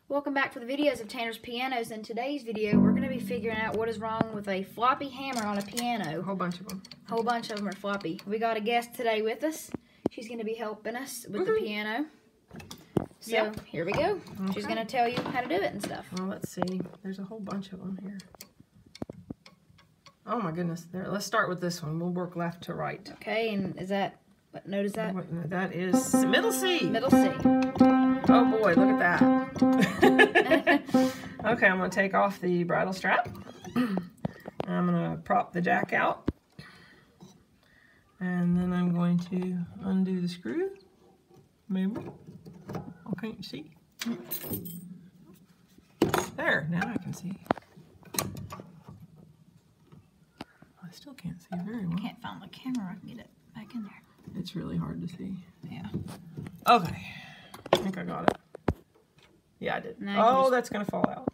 Welcome back for the videos of Tanner's Pianos. In today's video, we're going to be figuring out what is wrong with a floppy hammer on a piano. A whole bunch of them. A whole bunch of them are floppy. We got a guest today with us. She's going to be helping us with the piano. So, Here we go. Okay. She's going to tell you how to do it and stuff. Well, let's see. There's a whole bunch of them here. Oh my goodness. There. Let's start with this one. We'll work left to right. Okay, and is that, what note is that? That is middle C. Middle C. Oh boy, look at that. Okay, I'm going to take off the bridle strap. I'm going to prop the jack out. And then I'm going to undo the screw. Maybe. Okay, you see? There, now I can see. I still can't see very well. I can't find the camera. I can get it back in there. It's really hard to see. Yeah. Okay. I think I got it. Yeah, I did. Oh, that's going to fall out.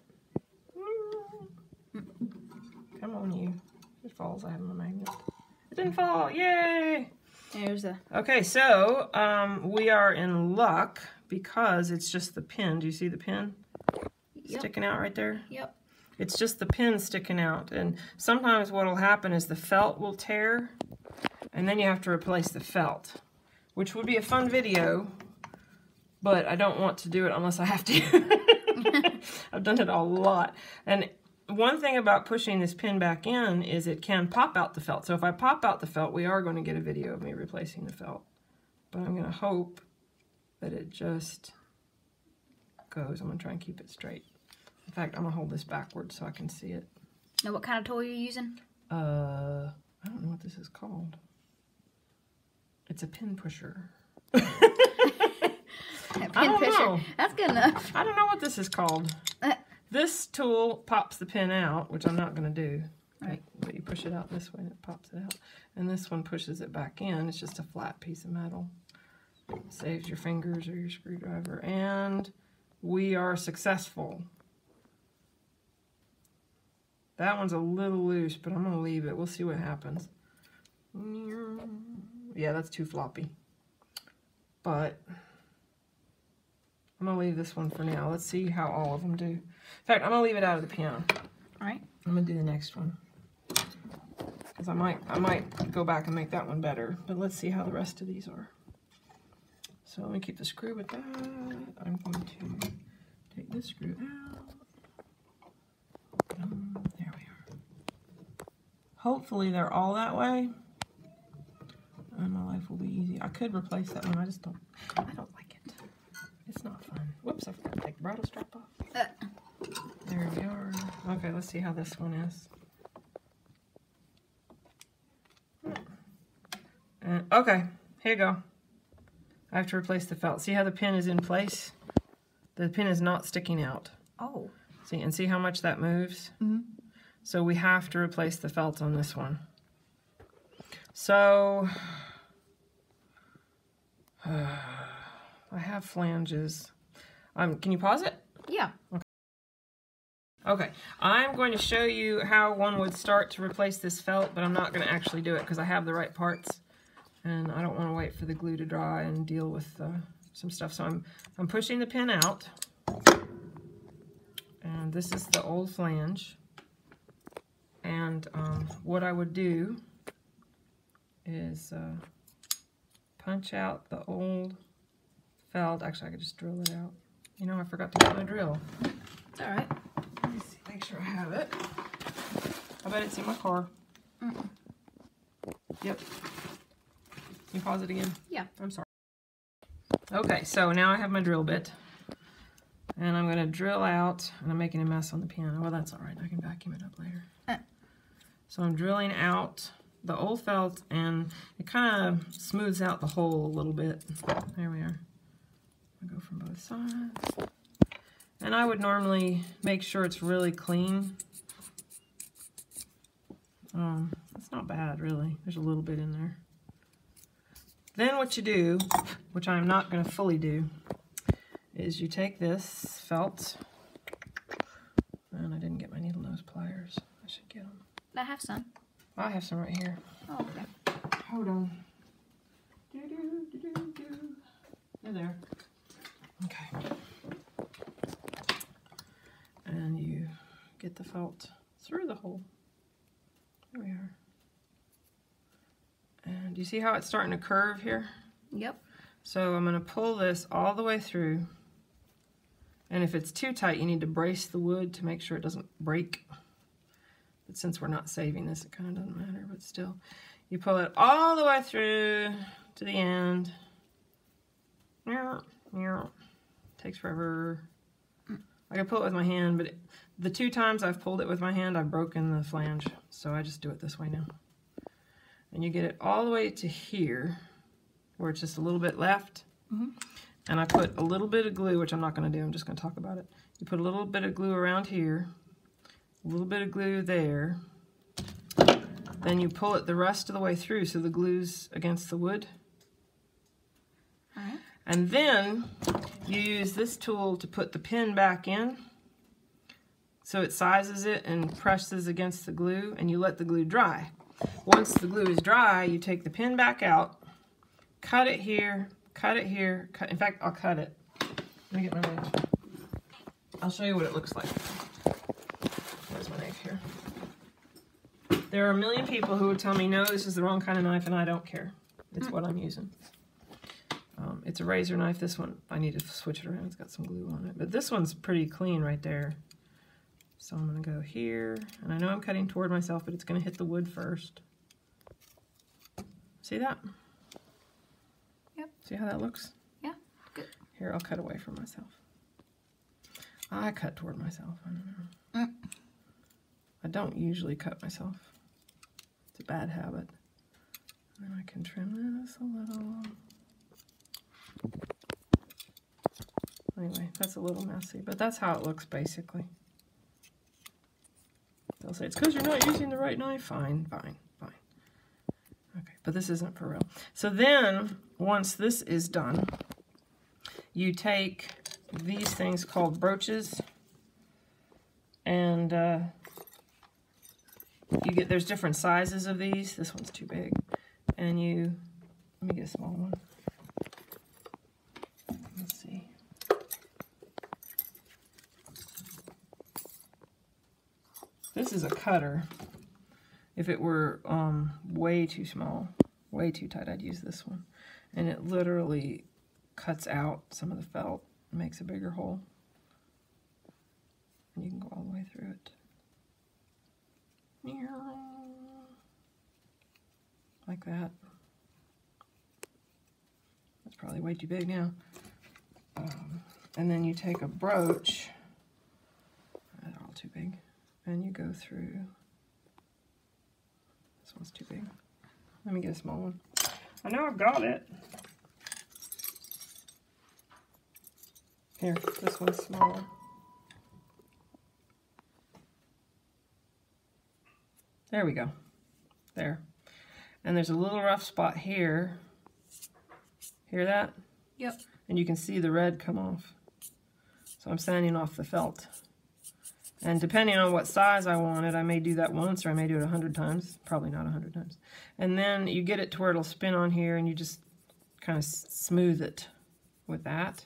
Come on, you. If it falls, I have my magnet. It didn't fall. Yay! There's the... Okay, so we are in luck because it's just the pin. Do you see the pin sticking out right there? Yep. It's just the pin sticking out. And sometimes what will happen is the felt will tear, and then you have to replace the felt, which would be a fun video, but I don't want to do it unless I have to. I've done it a lot. And one thing about pushing this pin back in is it can pop out the felt. So if I pop out the felt, we are going to get a video of me replacing the felt. But I'm going to hope that it just goes. I'm going to try and keep it straight. In fact, I'm going to hold this backwards so I can see it. Now, what kind of tool you're using? I don't know what this is called. It's a pin pusher. Pin pusher. That's good enough. I don't know what this is called. This tool pops the pin out, which I'm not going to do. Right. But you push it out this way and it pops it out. And this one pushes it back in. It's just a flat piece of metal. It saves your fingers or your screwdriver. And we are successful. That one's a little loose, but I'm going to leave it. We'll see what happens. Yeah, that's too floppy. But I'm going to leave this one for now. Let's see how all of them do. In fact, I'm going to leave it out of the piano. All right. I'm going to do the next one. Because I might go back and make that one better. But let's see how the rest of these are. So let me keep the screw with that. I'm going to take this screw out. There we are. Hopefully they're all that way. And my life will be easy. I could replace that one. I don't like it. It's not fun. Whoops, I forgot to take the bridle strap off. There we are. Okay, let's see how this one is. Okay, here you go. I have to replace the felt. See how the pin is in place? The pin is not sticking out. Oh. See how much that moves? Mm-hmm. So we have to replace the felt on this one. So I have flanges. Can you pause it? Yeah. Okay. Okay, I'm going to show you how one would start to replace this felt, but I'm not going to actually do it because I have the right parts, and I don't want to wait for the glue to dry and deal with some stuff. So I'm pushing the pin out, and this is the old flange. And what I would do is punch out the old felt. Actually, I could just drill it out. You know, I forgot to get my drill. It's all right. Let me see, make sure I have it. I bet it's in my car. Yep. Can you pause it again? Yeah. I'm sorry. Okay, so now I have my drill bit. And I'm going to drill out, and I'm making a mess on the piano. Well, that's all right. I can vacuum it up later. So I'm drilling out the old felt, and it kind of smooths out the hole a little bit. There we are. I'll go from both sides. And I would normally make sure it's really clean. It's not bad, really. There's a little bit in there. Then what you do, which I'm not going to fully do, is you take this felt, and I didn't get my needle nose pliers. I should get them. I have some. I have some right here. Oh, okay. Hold on. They're there. Okay. get the felt through the hole. There we are. And you see how it's starting to curve here? Yep. So I'm going to pull this all the way through. And if it's too tight, you need to brace the wood to make sure it doesn't break. But since we're not saving this, it kind of doesn't matter, but still. You pull it all the way through to the end. Takes forever. I can pull it with my hand, but the 2 times I've pulled it with my hand, I've broken the flange. So I just do it this way now. And you get it all the way to here, where it's just a little bit left. And I put a little bit of glue, which I'm not going to do, I'm just going to talk about it. You put a little bit of glue around here, a little bit of glue there. Then you pull it the rest of the way through so the glue's against the wood. Alright. And then you use this tool to put the pin back in. So it sizes it and presses against the glue, and you let the glue dry. Once the glue is dry, you take the pin back out, cut it here, cut it here. In fact, I'll cut it. Let me get my knife. I'll show you what it looks like. Where's my knife here? There are a million people who would tell me, no, this is the wrong kind of knife, and I don't care. It's what I'm using. It's a razor knife. This one, I need to switch it around. It's got some glue on it. But this one's pretty clean right there. So I'm going to go here. And I know I'm cutting toward myself, but it's going to hit the wood first. See that? Yep. See how that looks? Yeah, good. Here, I'll cut away from myself. I cut toward myself. I don't know. I don't usually cut myself. It's a bad habit. And then I can trim this a little. Anyway, that's a little messy, but that's how it looks basically. They'll say, it's because you're not using the right knife. Fine, fine, fine. Okay, but this isn't for real. So then, once this is done, you take these things called brooches, and you get, there's different sizes of these. This one's too big. And you, let me get a small one. Let's see. This is a cutter. If it were way too small, way too tight, I'd use this one. And it literally cuts out some of the felt, makes a bigger hole. And you can go all the way through it. Like that. That's probably way too big now. And then you take a brooch. They're all too big. And you go through. This one's too big. Let me get a small one. I know I've got it. Here, this one's smaller. There we go. There. And there's a little rough spot here. Hear that? Yep. And you can see the red come off. So I'm sanding off the felt. And depending on what size I want it, I may do that once or I may do it 100 times. Probably not 100 times. And then you get it to where it'll spin on here and you just kind of smooth it with that.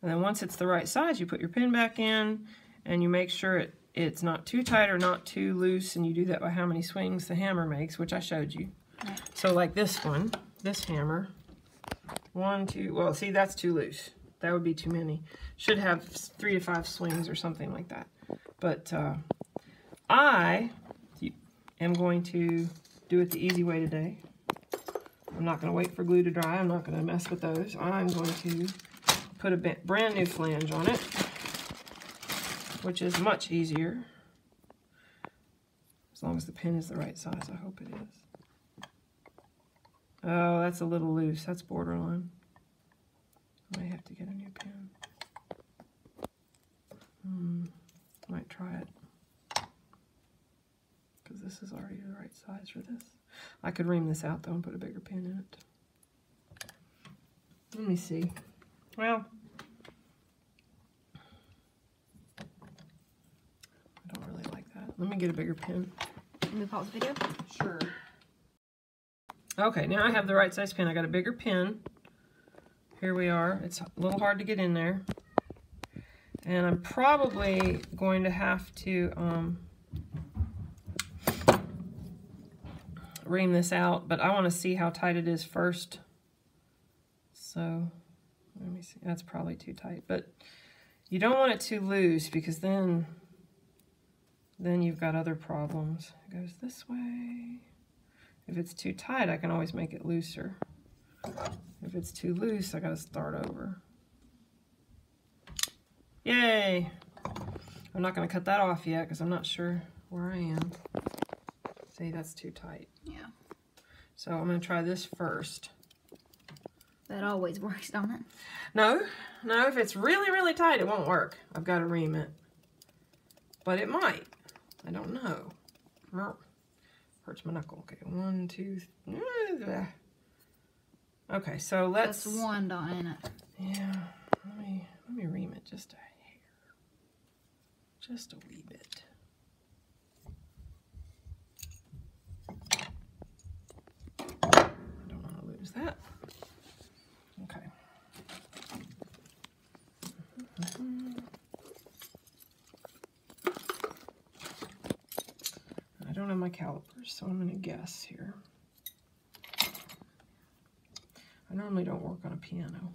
And then once it's the right size, you put your pin back in and you make sure it's not too tight or not too loose, and you do that by how many swings the hammer makes, which I showed you. Right. So like this one, this hammer, 1, 2, well see that's too loose. That would be too many. Should have 3 to 5 swings or something like that. But I am going to do it the easy way today. I'm not going to wait for glue to dry. I'm not going to mess with those. I'm going to put a brand new flange on it, which is much easier. As long as the pin is the right size, I hope it is. Oh, that's a little loose. That's borderline. I might have to get a new pin. Might try it. Because this is already the right size for this. I could ream this out though and put a bigger pin in it. Let me see. Well, I don't really like that. Let me get a bigger pin. Can we pause the video? Sure. Okay, now I have the right size pin. I got a bigger pin. Here we are. It's a little hard to get in there. And I'm probably going to have to ream this out, but I want to see how tight it is first. So let me see. That's probably too tight, but you don't want it too loose because then you've got other problems. It goes this way. If it's too tight, I can always make it looser. If it's too loose, I gotta start over. Yay! I'm not gonna cut that off yet because I'm not sure where I am. See, that's too tight. Yeah. So I'm gonna try this first. That always works, don't it? No, if it's really, really tight, it won't work. I've got to ream it. But it might. I don't know. Hurts my knuckle. Okay, 1, 2, 3. Okay, so let's... That's one dot in it. Yeah, let me ream it just a hair. Just a wee bit. I don't want to lose that. Okay. I don't have my calipers, so I'm going to guess here. I normally don't work on a piano.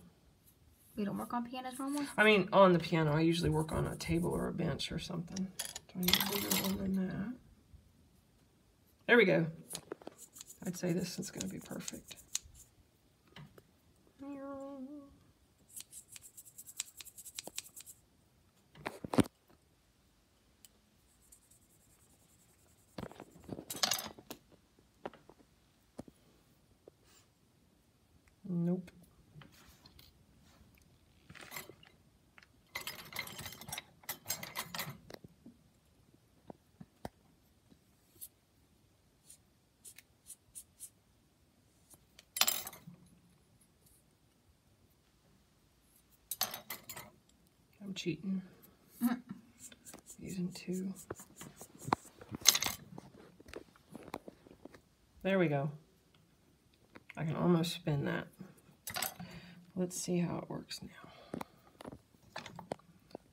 You don't work on pianos normally? I mean, on the piano. I usually work on a table or a bench or something. Do I need a bigger one than that? There we go. I'd say this is going to be perfect. Nope. I'm cheating. Using 2. There we go. I can almost spin that. Let's see how it works now.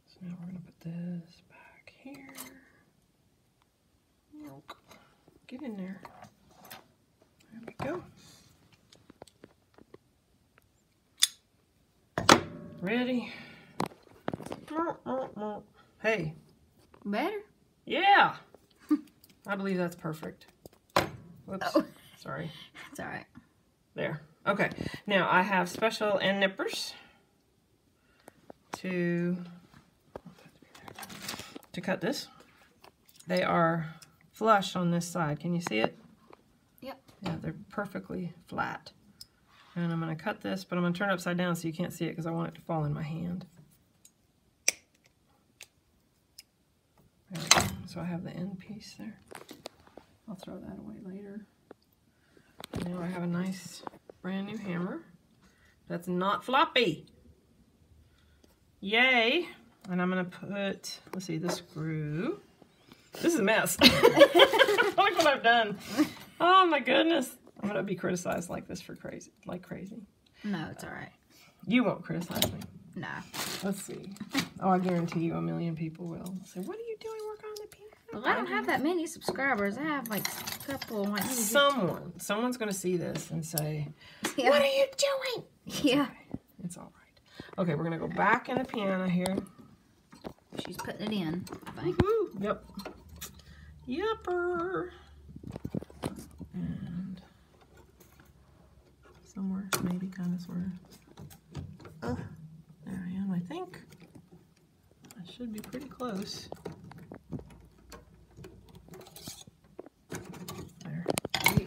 So now we're going to put this back here. Nope. Get in there. There we go. Ready? Hey. Better? Yeah. I believe that's perfect. Whoops. Oh. Sorry. It's all right. There. Okay. Now I have special end nippers to cut this. They are flush on this side. Can you see it? Yep. Yeah, they're perfectly flat. And I'm going to cut this, but I'm going to turn it upside down so you can't see it because I want it to fall in my hand. There we go. So I have the end piece there. I'll throw that away later. Now I have a nice brand new hammer that's not floppy. Yay! And I'm gonna put, let's see, the screw. This is a mess. Look what I've done. Oh my goodness. I'm gonna be criticized like this for crazy. No, it's all right. You won't criticize me. No. Let's see. Oh, I guarantee you 1 million people will say, what are you doing working on the piano? Well, I don't have that many subscribers. I have like a couple. Like maybe Someone's going to see this and say, yeah. What are you doing? Yeah. Okay. It's all right. Okay, we're going to go back in the piano here. She's putting it in, I think. Yep. Yepper. And somewhere, maybe kind of sort of. There I am, I think. I should be pretty close. There.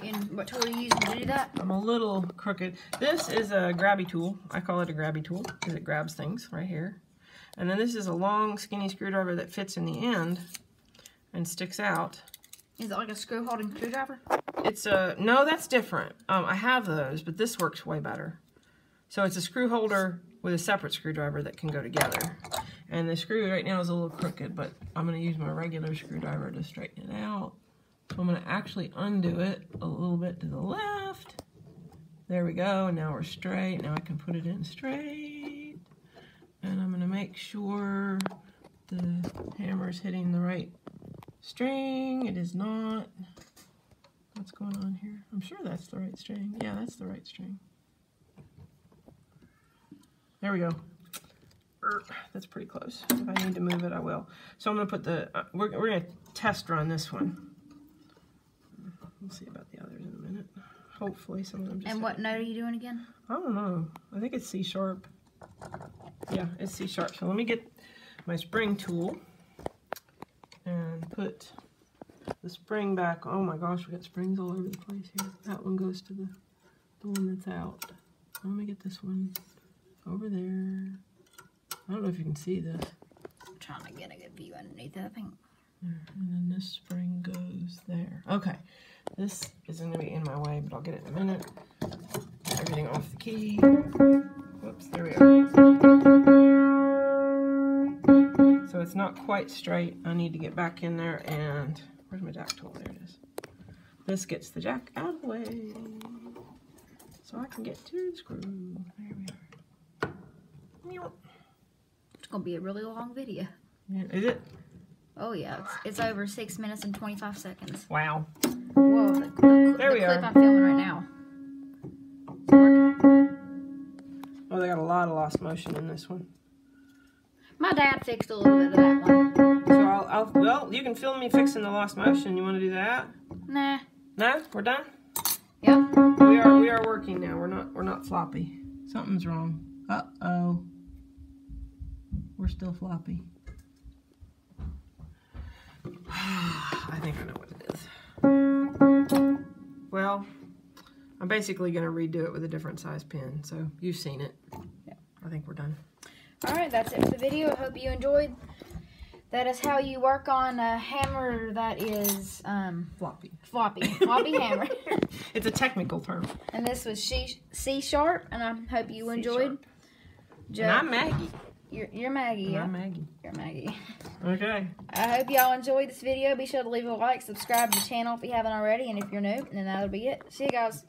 And what tool are you using to do that? I'm a little crooked. This is a grabby tool. I call it a grabby tool because it grabs things right here. And then this is a long, skinny screwdriver that fits in the end and sticks out. Is it like a screw holding screwdriver? It's a, no, that's different. I have those, but this works way better. So it's a screw holder with a separate screwdriver that can go together. And the screw right now is a little crooked, but I'm going to use my regular screwdriver to straighten it out. So I'm going to actually undo it a little bit to the left. There we go. Now we're straight. Now I can put it in straight. And I'm going to make sure the hammer's hitting the right string. It is not. What's going on here? I'm sure that's the right string. Yeah, that's the right string. There we go. That's pretty close. If I need to move it, I will. So I'm going to put the, we're going to test run this one. We'll see about the others in a minute. Hopefully some of them just. And what note are you doing again? I don't know. I think it's C sharp. Yeah, it's C sharp. So let me get my spring tool and put the spring back. Oh my gosh, we got springs all over the place here. That one goes to the one that's out. Let me get this one over there. I don't know if you can see this. I'm trying to get a good view underneath it, I think. There. And then this spring goes there. Okay. This is going to be in my way, but I'll get it in a minute. Get everything off the key. Whoops, there we are. So it's not quite straight. I need to get back in there and... Where's my jack tool? There it is. This gets the jack out of the way. So I can get to the screw. There we are. It's going to be a really long video. Yeah, is it? Oh yeah, it's over 6 minutes and 25 seconds. Wow. Whoa, the clip I'm filming right now. It's working. Oh, they got a lot of lost motion in this one. My dad fixed a little bit of that one. So well, you can film me fixing the lost motion. You want to do that? Nah. No? We're done? Yep. We are working now. We're not floppy. Something's wrong. Uh-oh. We're still floppy. I think I know what it is. Well, I'm basically going to redo it with a different size pin, so you've seen it. Yeah. I think we're done. Alright, that's it for the video. I hope you enjoyed. That is how you work on a hammer that is Floppy. Floppy hammer. It's a technical term. And this was C sharp, and I hope you enjoyed. And I'm Maggie. You're Maggie, yeah? I'm Maggie. You're Maggie. Okay. I hope y'all enjoyed this video. Be sure to leave a like, subscribe to the channel if you haven't already, and if you're new, and then that'll be it. See you guys.